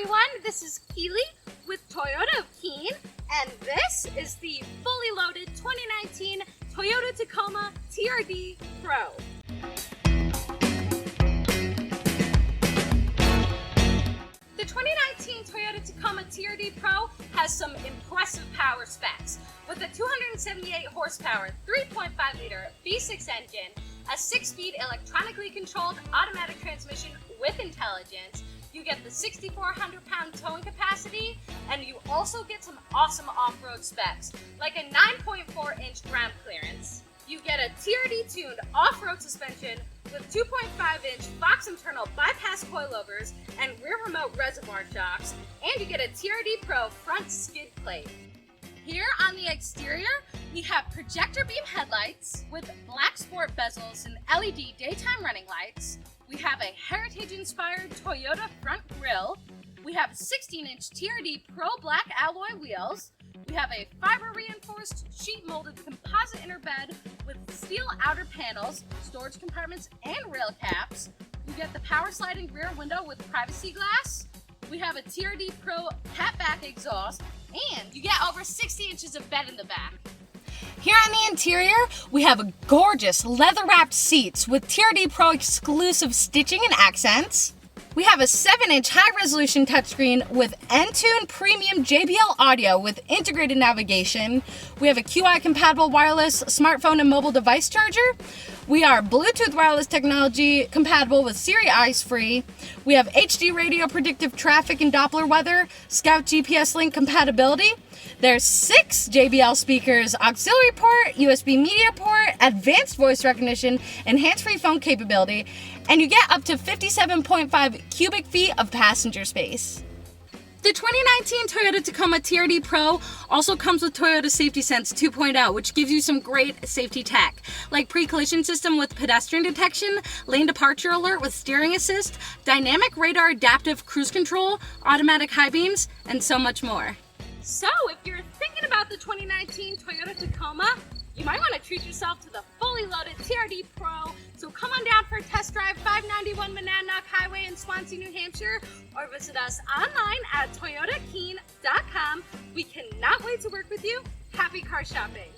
everyone, this is Keely with Toyota of Keene, and this is the fully loaded 2019 Toyota Tacoma TRD Pro. The 2019 Toyota Tacoma TRD Pro has some impressive power specs. With a 278 horsepower, 3.5-liter V6 engine, a 6-speed electronically controlled automatic transmission with intelligence, you get the 6,400-pound towing capacity, and you also get some awesome off-road specs, like a 9.4-inch ground clearance. You get a TRD-tuned off-road suspension with 2.5-inch Fox internal bypass coilovers and rear remote reservoir shocks, and you get a TRD Pro front skid plate. Here on the exterior, we have projector beam headlights with black sport bezels and LED daytime running lights. We have a heritage-inspired Toyota front grille. We have 16-inch TRD Pro black alloy wheels. We have a fiber-reinforced sheet-molded composite inner bed with steel outer panels, storage compartments, and rail caps. We get the power-sliding rear window with privacy glass. We have a TRD Pro catback exhaust, and you get over 60 inches of bed in the back. Here on the interior, we have gorgeous leather-wrapped seats with TRD Pro exclusive stitching and accents. We have a 7-inch high-resolution touchscreen with Entune premium JBL audio with integrated navigation. We have a QI-compatible wireless smartphone and mobile device charger. We are Bluetooth wireless technology compatible with Siri Eyes Free. We have HD radio predictive traffic and Doppler weather, Scout GPS link compatibility. There's 6 JBL speakers, auxiliary port, USB media port, advanced voice recognition, and hands-free phone capability, and you get up to 57.5 cubic feet of passenger space. The 2019 Toyota Tacoma TRD Pro also comes with Toyota Safety Sense 2.0, which gives you some great safety tech, like pre-collision system with pedestrian detection, lane departure alert with steering assist, dynamic radar adaptive cruise control, automatic high beams, and so much more. So if you're thinking about the 2019 Toyota Tacoma, you might want to treat yourself to the fully loaded TRD Pro. So come on down for a test drive 591 Monadnock Highway in Swansea, New Hampshire, or visit us online at toyotakeen.com. We cannot wait to work with you. Happy car shopping.